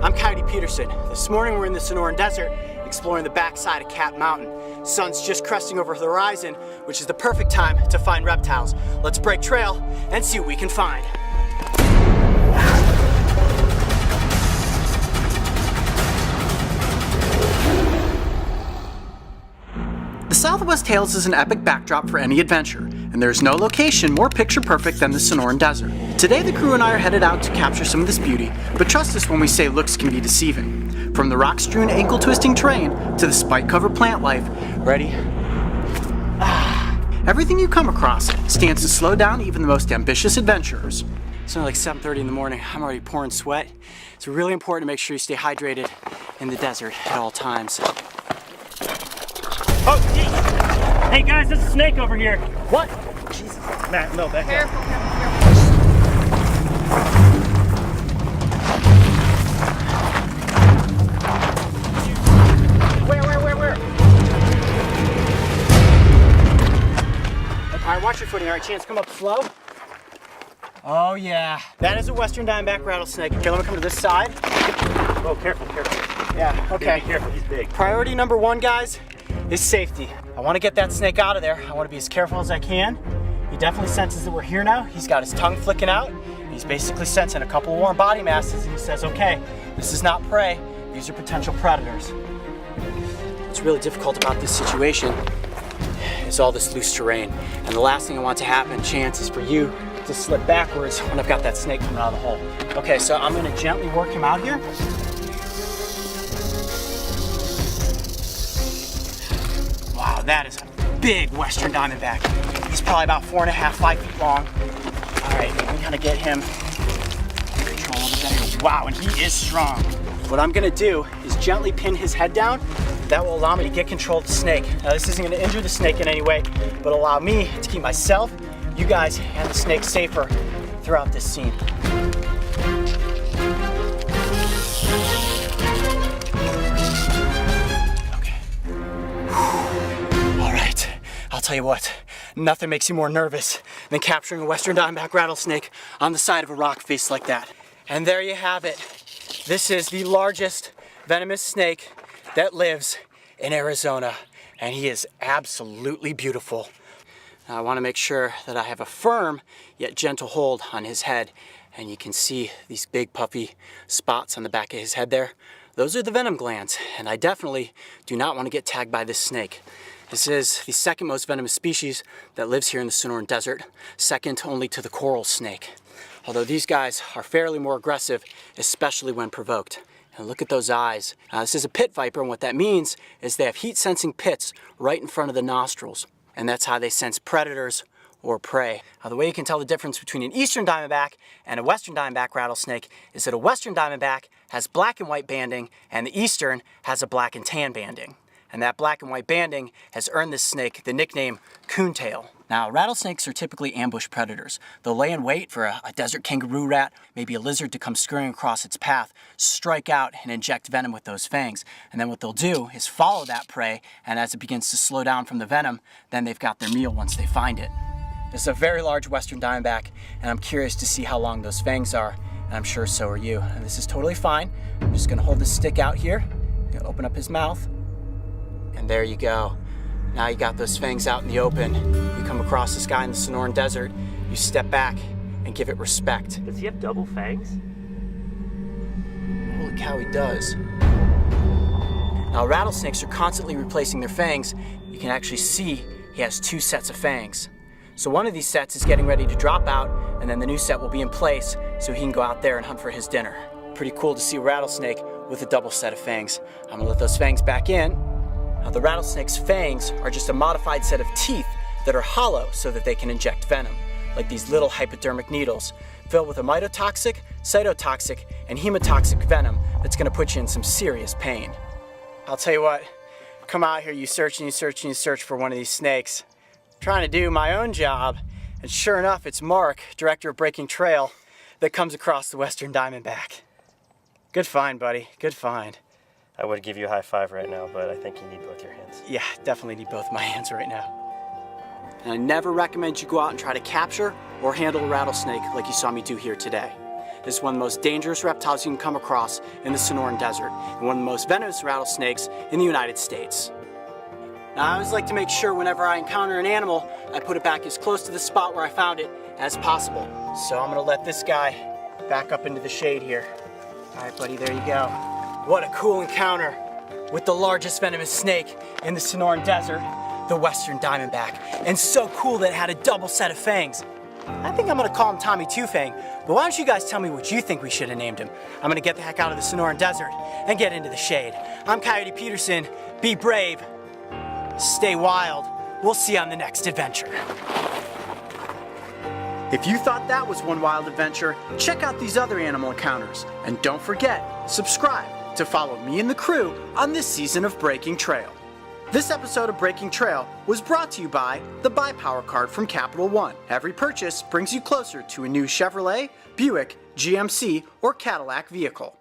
I'm Coyote Peterson. This morning we're in the Sonoran Desert exploring the backside of Cat Mountain. Sun's just cresting over the horizon, which is the perfect time to find reptiles. Let's break trail and see what we can find. The Southwest Hills is an epic backdrop for any adventure, and there's no location more picture-perfect than the Sonoran Desert. Today the crew and I are headed out to capture some of this beauty, but trust us when we say looks can be deceiving. From the rock-strewn, ankle-twisting terrain to the spike-covered plant life, ready? Everything you come across stands to slow down even the most ambitious adventurers. It's only like 7:30 in the morning. I'm already pouring sweat. It's really important to make sure you stay hydrated in the desert at all times. Oh, geez. Hey guys, there's a snake over here. What? Jesus. Matt, no, back Careful, up. careful, careful. Where? All right, watch your footing. All right, Chance, come up slow. Oh yeah, that is a Western Diamondback rattlesnake. Okay, let me come to this side. Oh, careful. Yeah, okay. Be careful, he's big. Priority number one, guys, is safety. I want to get that snake out of there. I want to be as careful as I can. He definitely senses that we're here now. He's got his tongue flicking out. He's basically sensing a couple of warm body masses, and he says, okay, this is not prey. These are potential predators. What's really difficult about this situation is all this loose terrain. And the last thing I want to happen, Chance, is for you to slip backwards when I've got that snake coming out of the hole. Okay, so I'm gonna gently work him out here. Wow, that is a big Western Diamondback. He's probably about 4.5, 5 feet long. All right, we gotta get him control of the better. Wow, and he is strong. What I'm gonna do is gently pin his head down. That will allow me to get control of the snake. Now this isn't gonna injure the snake in any way, but allow me to keep myself, you guys, and the snake safer throughout this scene. Okay. All right, I'll tell you what, nothing makes you more nervous than capturing a Western Diamondback rattlesnake on the side of a rock face like that. And there you have it. This is the largest venomous snake that lives in Arizona, and he is absolutely beautiful. Now, I want to make sure that I have a firm yet gentle hold on his head, and you can see these big puffy spots on the back of his head there. Those are the venom glands, and I definitely do not want to get tagged by this snake. This is the second most venomous species that lives here in the Sonoran Desert, second only to the coral snake. Although these guys are fairly more aggressive, especially when provoked. And look at those eyes. This is a pit viper, and what that means is they have heat-sensing pits right in front of the nostrils. And that's how they sense predators or prey. Now, the way you can tell the difference between an Eastern Diamondback and a Western Diamondback rattlesnake is that a Western Diamondback has black and white banding, and the Eastern has a black and tan banding. And that black and white banding has earned this snake the nickname coontail. Now, rattlesnakes are typically ambush predators. They'll lay in wait for a desert kangaroo rat, maybe a lizard to come scurrying across its path, strike out and inject venom with those fangs. And then what they'll do is follow that prey, and as it begins to slow down from the venom, then they've got their meal once they find it. This is a very large Western Diamondback, and I'm curious to see how long those fangs are, and I'm sure so are you. And this is totally fine. I'm just gonna hold this stick out here, open up his mouth, and there you go. Now you got those fangs out in the open. You come across this guy in the Sonoran Desert, you step back and give it respect. Does he have double fangs? Holy cow, he does. Now, rattlesnakes are constantly replacing their fangs. You can actually see he has 2 sets of fangs. So one of these sets is getting ready to drop out, and then the new set will be in place so he can go out there and hunt for his dinner. Pretty cool to see a rattlesnake with a double set of fangs. I'm gonna let those fangs back in. Now, the rattlesnake's fangs are just a modified set of teeth that are hollow so that they can inject venom, like these little hypodermic needles filled with a mitotoxic, cytotoxic, and hemotoxic venom that's gonna put you in some serious pain. I'll tell you what, come out here, you search and you search and you search for one of these snakes. I'm trying to do my own job, and sure enough, it's Mark, director of Breaking Trail, that comes across the Western Diamondback. Good find, buddy, good find. I would give you a high five right now, but I think you need both your hands. Yeah, definitely need both my hands right now. And I never recommend you go out and try to capture or handle a rattlesnake like you saw me do here today. is one of the most dangerous reptiles you can come across in the Sonoran Desert, and one of the most venomous rattlesnakes in the United States. Now, I always like to make sure whenever I encounter an animal, I put it back as close to the spot where I found it as possible. So I'm gonna let this guy back up into the shade here. All right, buddy, there you go. What a cool encounter with the largest venomous snake in the Sonoran Desert, the Western Diamondback. And so cool that it had a double set of fangs. I think I'm gonna call him Tommy Two Fang, but why don't you guys tell me what you think we should have named him? I'm gonna get the heck out of the Sonoran Desert and get into the shade. I'm Coyote Peterson. Be brave, stay wild. We'll see you on the next adventure. If you thought that was one wild adventure, check out these other animal encounters. And don't forget, subscribe to follow me and the crew on this season of Breaking Trail. This episode of Breaking Trail was brought to you by the Buy Power Card from Capital One. Every purchase brings you closer to a new Chevrolet, Buick, GMC, or Cadillac vehicle.